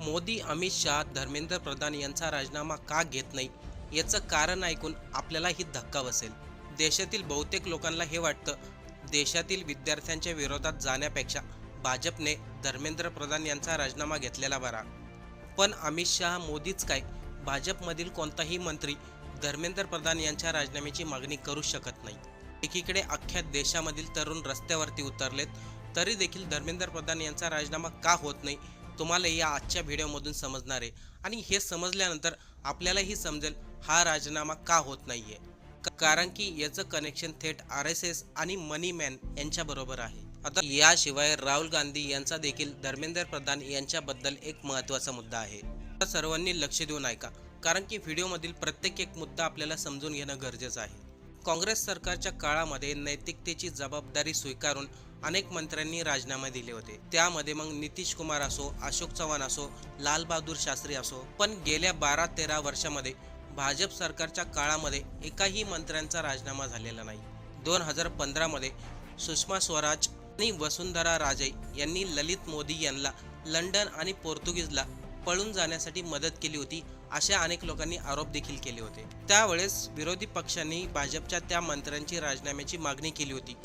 मोदी, अमित शहा, धर्मेंद्र प्रधान यांचा राजीनामा का घेत नाही याचं कारण ऐकून आपल्यालाही धक्का बसेल. देशातील बहुतेक लोकांना हे वाटतं, देशातील विद्यार्थ्यांच्या विरोधात जाण्यापेक्षा भाजपने धर्मेंद्र प्रधान यांचा राजीनामा घेतलेला बरा. पण अमित शहा, मोदीच काय, भाजपमधील कोणताही मंत्री धर्मेंद्र प्रधान यांच्या राजीनाम्याची मागणी करू शकत नाही. एकीकडे अख्ख्या देशामधील तरुण रस्त्यावरती उतरलेत, तरी देखील धर्मेंद्र प्रधान यांचा राजीनामा का होत नाही तुम्हाला या आजच्या व्हिडिओमधून समजणार आहे. आणि हे समजल्यानंतर आपल्यालाही समजेल हा राजीनामा का होत नाहीये. कारण की याचं कनेक्शन थेट RSS आणि मनी मॅन यांच्याबरोबर आहे. आता याशिवाय राहुल गांधी यांचा देखील धर्मेंद्र प्रधान यांच्याबद्दल एक महत्त्वाचा मुद्दा आहे. सर्वांनी लक्ष देऊन ऐका, कारण की व्हिडिओमधील प्रत्येक एक मुद्दा आपल्याला समजून घेणं गरजेचं आहे. काँग्रेस सरकारच्या काळामध्ये नैतिकतेची जबाबदारी स्वीकारून अनेक मंत्र्यांनी राजीनामे दिले होते. त्यामध्ये मग नितीश कुमार असो, अशोक चव्हाण असो, लाल बहादूर शास्त्री असो. पण गेल्या 12-13 वर्षामध्ये भाजप सरकारच्या काळामध्ये एकाही मंत्र्यांचा राजीनामा झालेला नाही. 2015 मध्ये सुषमा स्वराज आणि वसुंधरा राजे यांनी ललित मोदी यांना लंडन आणि पोर्तुगीजला पळून जाण्यासाठी मदत केली होती, अशा अनेक लोकांनी आरोप देखील केले होते. त्यावेळेस विरोधी पक्षांनी भाजपच्या त्या मंत्र्यांची राजीनाम्याची मागणी केली होती.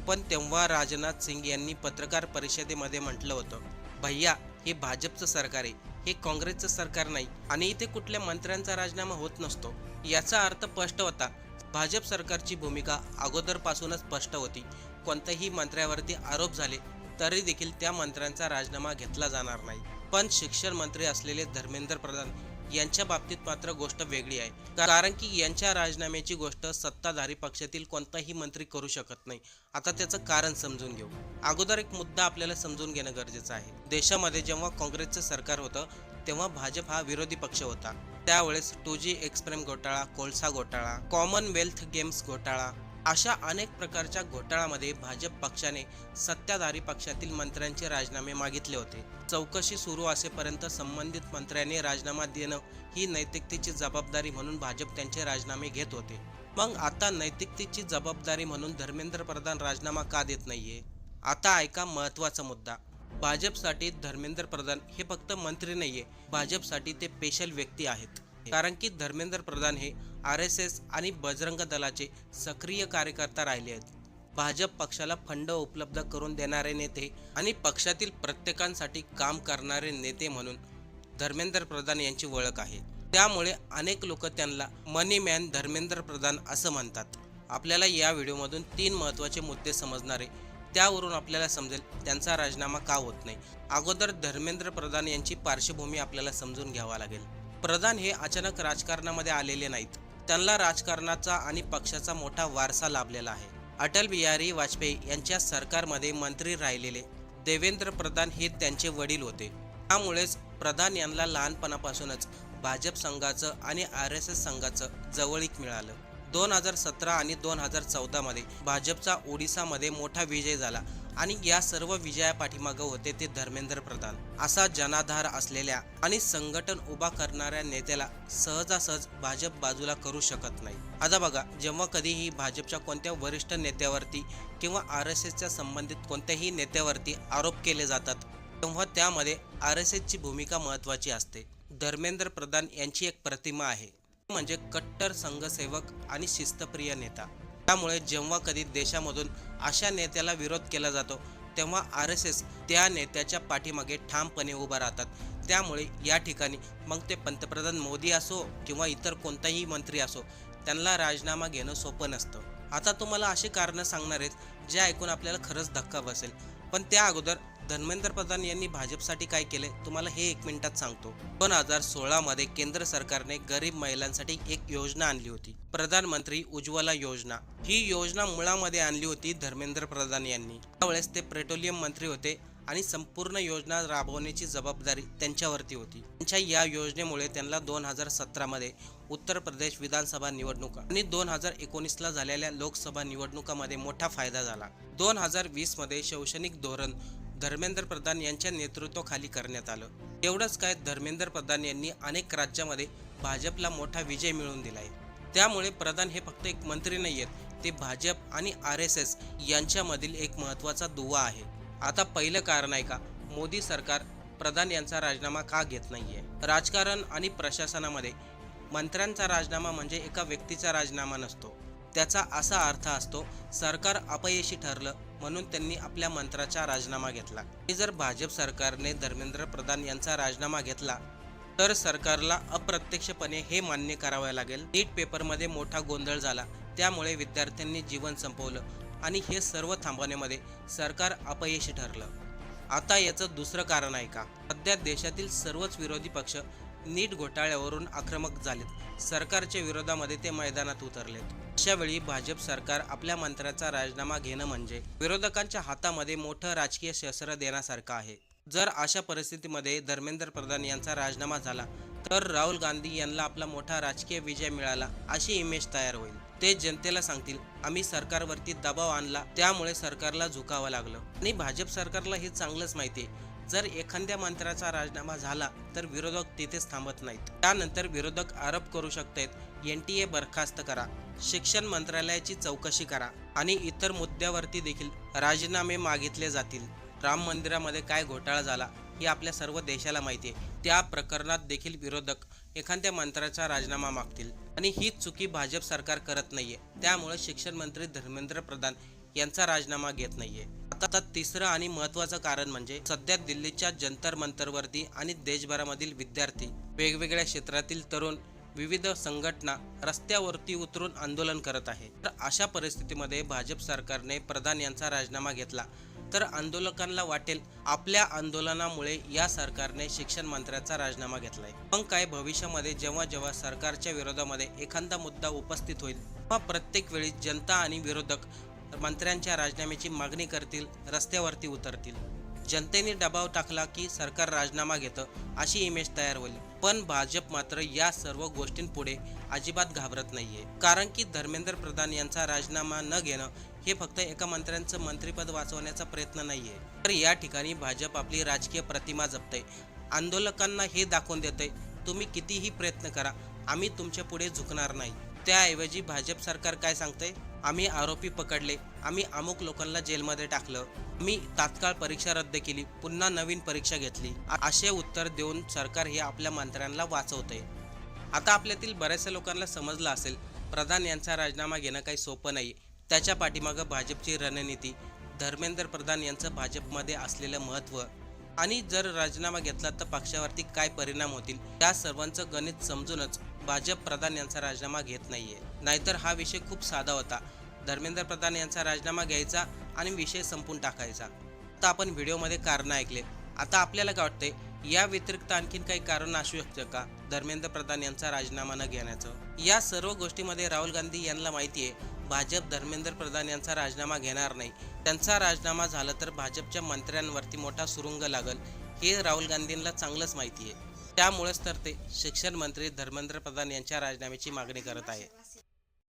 पण तेव्हा राजनाथ सिंग यांनी पत्रकार परिषदेमध्ये म्हटलं होतं, भैया, हे भाजपचं सरकार आहे, हे काँग्रेसचं सरकार नाही आणि इथे कुठल्या मंत्र्यांचा राजीनामा होत नसतो. याचा अर्थ स्पष्ट होता, भाजप सरकारची भूमिका अगोदरपासूनच स्पष्ट होती. कोणत्याही मंत्र्यावरती आरोप झाले तरी देखील त्या मंत्र्यांचा राजीनामा घेतला जाणार नाही. पण शिक्षण मंत्री असलेले धर्मेंद्र प्रधान यांच्या बाबतीत मात्र गोष्ट वेगळी आहे. कारण की यांच्या राजीनाम्याची गोष्ट सत्ताधारी पक्षातील कोणताही मंत्री करू शकत नाही. आता त्याचं कारण समजून घेऊ. अगोदर एक मुद्दा आपल्याला समजून घेणं गरजेचं आहे. देशामध्ये जेव्हा काँग्रेसचं सरकार होतं तेव्हा भाजप हा विरोधी पक्ष होता. त्यावेळेस 2G एक्सप्रेस घोटाळा, कोळसा घोटाळा, कॉमनवेल्थ गेम्स घोटाळा, अशा अनेक प्रकारच्या घोटाळ्यामध्ये भाजप पक्षाने सत्ताधारी पक्षातील मंत्र्यांचे राजीनामे मागितले होते. चौकशी सुरू असेपर्यंत संबंधित मंत्र्यांनी राजीनामा देणं ही नैतिकतेची जबाबदारी म्हणून भाजप त्यांचे राजीनामे घेत होते. मग आता नैतिकतेची जबाबदारी म्हणून धर्मेंद्र प्रधान राजीनामा का देत नाहीये? आता ऐका महत्त्वाचा मुद्दा. भाजपसाठी धर्मेंद्र प्रधान हे फक्त मंत्री नाहीये, भाजपसाठी ते स्पेशल व्यक्ती आहेत. कारण की धर्मेंद्र प्रधान हे RSS आणि बजरंग दलाचे सक्रिय कार्यकर्ता राहिले आहेत. भाजप पक्षाला फंड उपलब्ध करून देणारे नेते आणि पक्षातील प्रत्येकांसाठी काम करणारे नेते म्हणून धर्मेंद्र प्रधान यांची ओळख आहे. त्यामुळे अनेक लोक त्यांना मनी मॅन धर्मेंद्र प्रधान असं म्हणतात. आपल्याला या व्हिडिओमधून 3 महत्त्वाचे मुद्दे समजणार आहे. त्यावरून आपल्याला समजेल त्यांचा राजीनामा का होत नाही. अगोदर धर्मेंद्र प्रधान यांची पार्श्वभूमी आपल्याला समजून घ्यावा लागेल. प्रधान हे अचानक राजकारणामध्ये आलेले नाहीत. त्यांना राजकारणाचा आणि पक्षाचा मोठा वारसा लाभलेला आहे. अटल बिहारी वाजपेयी यांच्या सरकारमध्ये मंत्री राहिलेले देवेंद्र प्रधान हे त्यांचे वडील होते. त्यामुळेच प्रधान यांना लहानपणापासूनच भाजप संघाचं आणि RSS संघाचं जवळीक मिळालं. 2017 आणि 2014 मध्ये भाजपचा ओडिसामध्ये मोठा विजय झाला आणि या सर्व विजयापाठीमागे होते ते धर्मेंद्र प्रधान. असा जनाधार असलेल्या आणि संघटन उभा करणाऱ्या नेत्याला सहजासहज भाजप बाजूला करू शकत नाही. आता बघा, जेव्हा कधीही भाजपच्या कोणत्या वरिष्ठ नेत्यावरती किंवा RSSच्या संबंधित कोणत्याही नेत्यावरती आरोप केले जातात तेव्हा त्यामध्ये RSSची भूमिका महत्त्वाची असते. धर्मेंद्र प्रधान यांची एक प्रतिमा आहे, म्हणजे कट्टर संघसेवक आणि शिस्तप्रिय नेता. त्यामुळे जेव्हा कधी देशामधून अशा नेत्याला विरोध केला जातो तेव्हा RSS त्या नेत्याच्या पाठीमागे ठामपणे उभा राहतात. त्यामुळे या ठिकाणी मग ते पंतप्रधान मोदी असो किंवा इतर कोणताही मंत्री असो, त्यांना राजीनामा घेणं सोपं नसतं. आता तुम्हाला अशी कारणं सांगणार आहेत जे ऐकून आपल्याला खरंच धक्का बसेल. पण त्या अगोदर धर्मेंद्र प्रधान यांनी भाजपसाठी काय केले तुम्हाला हे 1 मिनिटात सांगतो. 2016 मध्ये केंद्र सरकारने गरीब महिलांसाठी एक योजना आणली होती, प्रधानमंत्री उज्ज्वला योजना. ही योजना मुळामध्ये आणली होती धर्मेंद्र प्रधान यांनी. त्यावेळेस ते पेट्रोलियम मंत्री होते आणि संपूर्ण योजना राबवण्याची जबाबदारी त्यांच्यावरती होती. त्यांच्या या योजनेमुळे त्यांना 2017 मध्ये उत्तर प्रदेश विधानसभा निवडणुका आणि 2019ला झालेल्या लोकसभा निवडणुकांमध्ये मोठा फायदा झाला. 2020 मध्ये शैक्षणिक धोरण धर्मेंद्र प्रधान यांच्या नेतृत्वाखाली करण्यात आलं. एवढंच काय, धर्मेंद्र प्रधान यांनी अनेक राज्यामध्ये भाजपला मोठा विजय मिळवून दिलाय. त्यामुळे प्रधान हे फक्त एक मंत्री नाहीयेत, ते भाजप आणि RSS यांच्यामधील एक महत्त्वाचा दुवा आहे. आता पहिलं कारण आहे का, मोदी सरकार प्रधान यांचा राजीनामा का घेत नाहीये? राजकारण आणि प्रशासनामध्ये मंत्र्यांचा राजीनामा म्हणजे एका व्यक्तीचा राजीनामा नसतो. त्याचा असा अर्थ असतो, सरकार अपयशी ठरलं म्हणून त्यांनी आपल्या मंत्र्याचा राजीनामा घेतला. आणि जर भाजप सरकारने धर्मेंद्र प्रधान यांचा राजीनामा घेतला तर सरकारला अप्रत्यक्षपणे हे मान्य करावे लागेल. नीट पेपरमध्ये मोठा गोंधळ झाला, त्यामुळे विद्यार्थ्यांनी जीवन संपवलं आणि हे सर्व थांबवण्यामध्ये सरकार अपयशी ठरलं. आता याचं दुसरं कारण आहे का? सध्या देशातील सर्वच विरोधी पक्ष नीट घोटाळ्यावरून आक्रमक झालेत. सरकारच्या विरोधामध्ये ते मैदानात उतरलेत. अशा वेळी भाजप सरकार आपल्या मंत्र्याचा राजीनामा घेणं म्हणजे विरोधकांच्या हातामध्ये मोठं राजकीय शस्त्र देण्यासारखं आहे. जर अशा परिस्थितीमध्ये धर्मेंद्र प्रधान यांचा राजीनामा झाला तर राहुल गांधी यांना आपला मोठा राजकीय विजय मिळाला अशी इमेज तयार होईल. ते जनतेला सांगतील, आम्ही सरकारवरती दबाव आणला त्यामुळे सरकारला झुकावं लागलं. आणि भाजप सरकारला हे चांगलंच माहिती आहे, जर एखाद्या मंत्र्याचा राजीनामा झाला तर विरोधक तिथेच थांबत नाहीत. त्यानंतर विरोधक आरोप करू शकतात, NTA बरखास्त करा, शिक्षण मंत्रालयाची चौकशी करा आणि इतर मुद्द्यावरती देखील राजीनामे मागितले जातील. राम मंदिरामध्ये काय घोटाळा झाला हे आपल्या सर्व देशाला माहिती आहे. त्या प्रकरणात देखील विरोधक एखाद्या मंत्र्याचा राजीनामा मागतील आणि ही चुकी भाजप सरकार करत नाहीये. त्यामुळे शिक्षण मंत्री धर्मेंद्र प्रधान यांचा राजीनामा घेत नाहीये. आता तिसरं आणि महत्त्वाचं कारण म्हणजे सध्या दिल्लीच्या जंतर मंतरवरती आणि देशभरामधील विद्यार्थी, वेगवेगळ्या क्षेत्रातील तरुण, विविध संघटना रस्त्यावरती उतरून आंदोलन करत आहे. तर अशा परिस्थितीमध्ये भाजप सरकारने प्रधान यांचा राजीनामा घेतला तर आंदोलकांना वाटेल, आपल्या आंदोलनामुळे या सरकारने शिक्षण मंत्र्याचा राजीनामा घेतलाय. मग काय भविष्यामध्ये जेव्हा जेव्हा सरकारच्या विरोधामध्ये एखादा मुद्दा उपस्थित होईल तेव्हा प्रत्येक वेळी जनता आणि विरोधक मंत्र्यांच्या राजीनाम्याची मागणी करतील, रस्त्यावरती उतरतील. जनतेने दबाव टाकला की सरकार राजीनामा घेतं अशी इमेज तयार होईल. पण भाजप मात्र या सर्व गोष्टींपुढे अजिबात घाबरत नाहीये. कारण की धर्मेंद्र प्रधान यांचा राजीनामा न घेणं हे फक्त एका मंत्र्यांचं मंत्रिपद वाचवण्याचा प्रयत्न नाहीये. तर या ठिकाणी भाजप आपली राजकीय प्रतिमा जपते. आंदोलकांना हे दाखवून देते, तुम्ही कितीही प्रयत्न करा, आम्ही तुमच्या पुढे झुकणार नाही. त्याऐवजी भाजप सरकार काय सांगते, आम्ही आरोपी पकडले, आम्ही अमुक लोकांना जेलमध्ये टाकलं, आम्ही तात्काळ परीक्षा रद्द केली, पुन्हा नवीन परीक्षा घेतली, असे उत्तर देऊन सरकार हे आपल्या मंत्र्यांना वाचवते. आता आपल्यातील बऱ्याचशा लोकांना समजलं असेल, प्रधान यांचा राजीनामा घेणं काही सोपं नाही. त्याच्या पाठीमागं भाजपची रणनीती, धर्मेंद्र प्रधान यांचं भाजपमध्ये असलेलं महत्त्व आणि जर राजीनामा घेतला तर पक्षावरती काय परिणाम होतील या सर्वांचं गणित समजूनच भाजप प्रधान यांचा राजीनामा घेत नाहीये. नाहीतर हा विषय खूप साधा होता, धर्मेंद्र प्रधान यांचा राजीनामा घ्यायचा आणि विषय संपून टाकायचा. आता आपण व्हिडिओमध्ये कारणं ऐकले. आता आपल्याला काय वाटतंय, या व्यतिरिक्त आणखीन काही कारण असू शकतं का धर्मेंद्र प्रधान यांचा राजीनामा न घेण्याचं? या सर्व गोष्टीमध्ये राहुल गांधी यांना माहिती आहे, भाजप धर्मेंद्र प्रधान यांचा राजीनामा घेणार नाही. त्यांचा राजीनामा झाला तर भाजपच्या मंत्र्यांवरती मोठा सुरुंग लागल हे राहुल गांधींना चांगलंच माहिती आहे. त्यामुळेच तर ते शिक्षण मंत्री धर्मेंद्र प्रधान यांच्या राजीनाम्याची मागणी करत आहे.